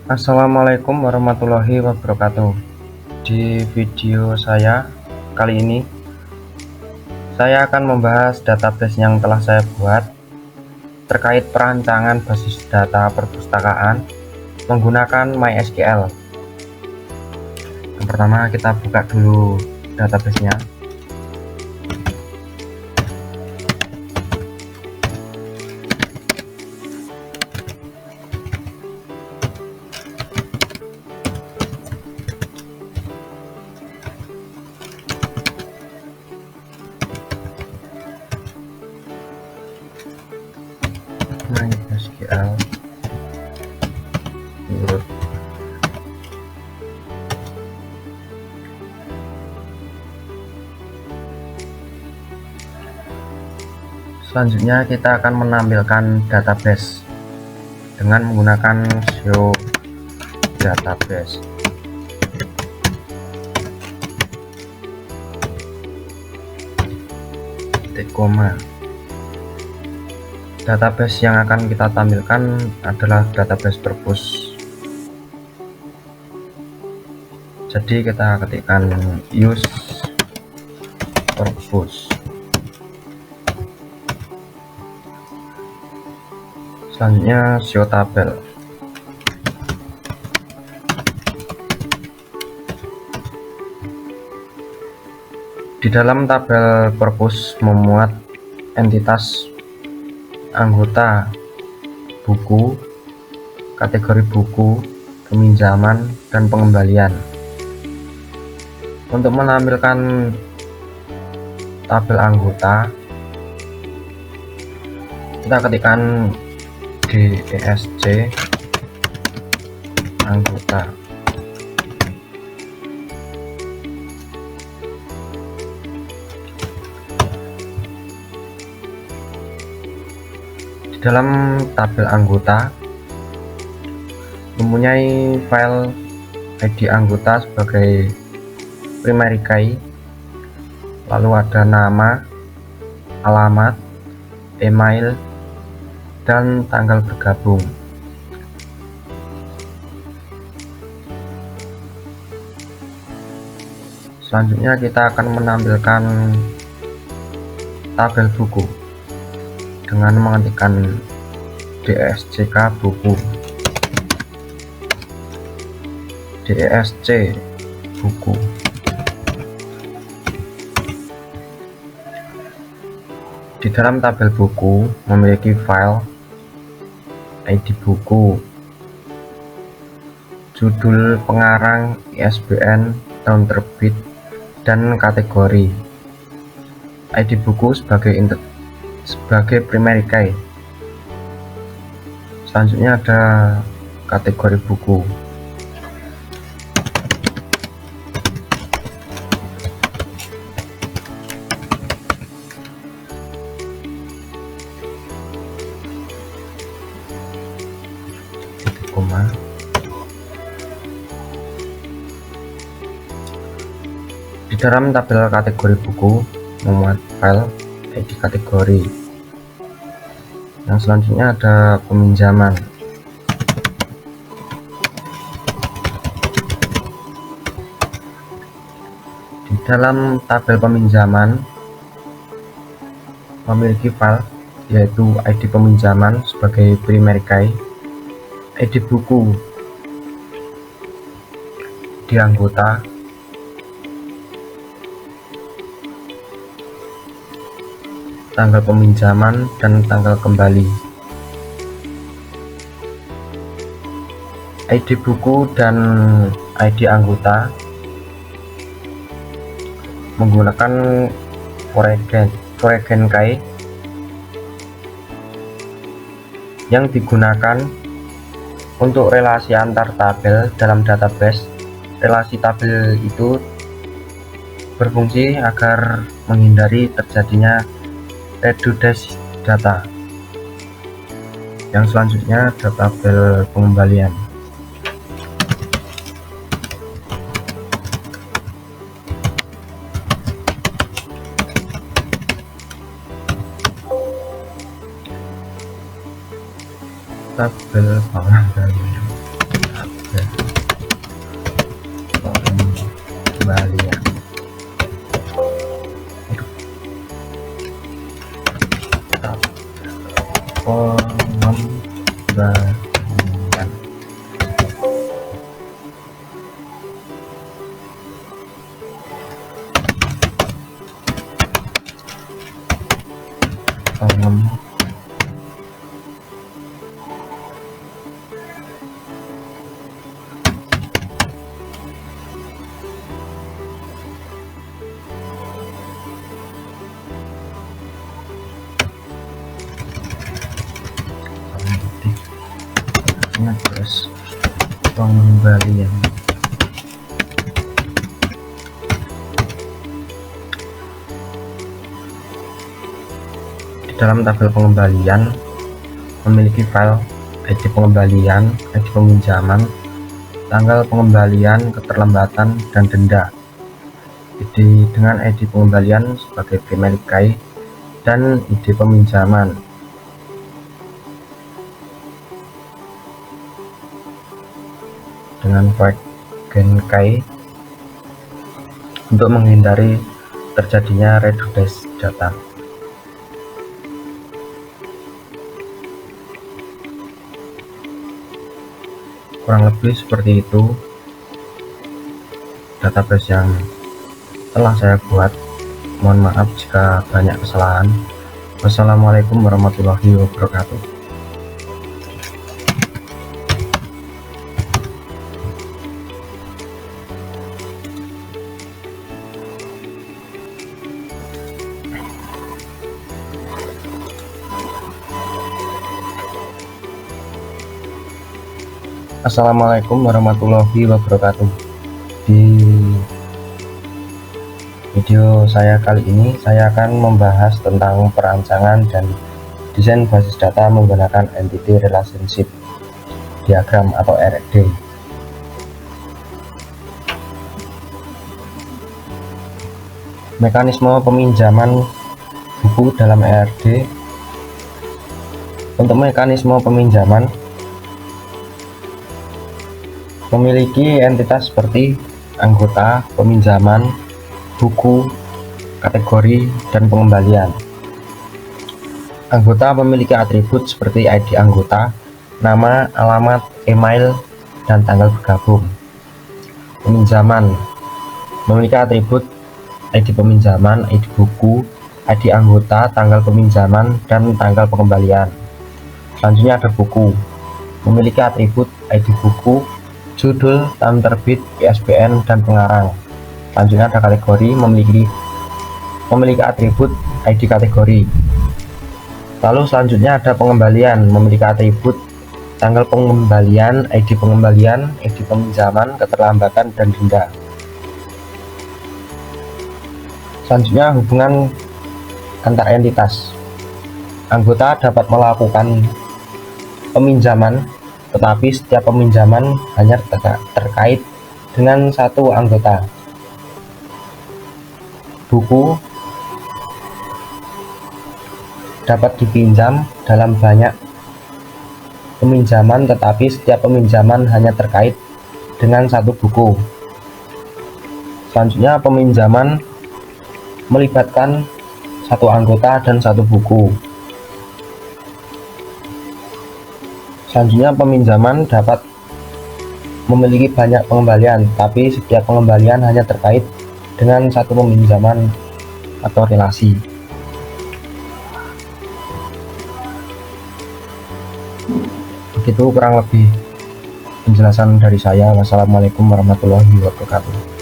Assalamualaikum warahmatullahi wabarakatuh. Di video saya kali ini, saya akan membahas database yang telah saya buat terkait perancangan basis data perpustakaan menggunakan MySQL. Yang pertama, kita buka dulu databasenya. MySQL root. Selanjutnya kita akan menampilkan database dengan menggunakan show database. Koma. Database yang akan kita tampilkan adalah database purpose. Jadi kita ketikkan use purpose. Selanjutnya show tabel. Di dalam tabel purpose memuat entitas anggota, buku, kategori buku, peminjaman, dan pengembalian. Untuk menampilkan tabel anggota, kita ketikkan DESC anggota. Di dalam tabel anggota mempunyai file ID anggota sebagai primary key, lalu ada nama, alamat, email, dan tanggal bergabung. Selanjutnya kita akan menampilkan tabel buku dengan mengetikkan DESCK buku, DESC buku. Di dalam tabel buku memiliki file ID buku, judul pengarang, ISBN, tahun terbit, dan kategori. ID buku sebagai primary key. Selanjutnya ada kategori buku. Koma. Di dalam tabel kategori buku memuat file ID kategori. Yang selanjutnya ada peminjaman. Di dalam tabel peminjaman memiliki file yaitu ID peminjaman sebagai primary key, ID buku di anggota, tanggal peminjaman, dan tanggal kembali. ID buku dan ID anggota menggunakan foreign key yang digunakan untuk relasi antar tabel dalam database. Relasi tabel itu berfungsi agar menghindari terjadinya redundasi data. Yang selanjutnya ada tabel pengembalian. Tabel pengembalian. pengembalian. Terus pengembalian di dalam tabel pengembalian memiliki file ID pengembalian, ID peminjaman, tanggal pengembalian, keterlambatan, dan denda. ID dengan ID pengembalian sebagai primary key dan ID peminjaman dengan bagian key untuk menghindari terjadinya redundasi data. Kurang lebih seperti itu database yang telah saya buat. Mohon maaf jika banyak kesalahan. Wassalamualaikum warahmatullahi wabarakatuh. Assalamualaikum warahmatullahi wabarakatuh. Di video saya kali ini saya akan membahas tentang perancangan dan desain basis data menggunakan Entity Relationship Diagram atau ERD. Mekanisme peminjaman buku dalam ERD. Untuk mekanisme peminjaman memiliki entitas seperti anggota, peminjaman, buku, kategori, dan pengembalian. Anggota memiliki atribut seperti ID anggota, nama, alamat, email, dan tanggal bergabung. Peminjaman memiliki atribut ID peminjaman, ID buku, ID anggota, tanggal peminjaman, dan tanggal pengembalian. Selanjutnya ada buku, memiliki atribut ID buku, judul, tahun terbit, ISBN, dan pengarang. Selanjutnya ada kategori, memiliki atribut ID kategori. Lalu selanjutnya ada pengembalian, memiliki atribut tanggal pengembalian, ID pengembalian, ID peminjaman, keterlambatan, dan denda. Selanjutnya hubungan antar entitas. Anggota dapat melakukan peminjaman, tetapi setiap peminjaman hanya terkait dengan satu anggota. Buku dapat dipinjam dalam banyak peminjaman, tetapi setiap peminjaman hanya terkait dengan satu buku. Selanjutnya peminjaman melibatkan satu anggota dan satu buku. Selanjutnya peminjaman dapat memiliki banyak pengembalian, tapi setiap pengembalian hanya terkait dengan satu peminjaman atau relasi. Begitu kurang lebih penjelasan dari saya. Wassalamualaikum warahmatullahi wabarakatuh.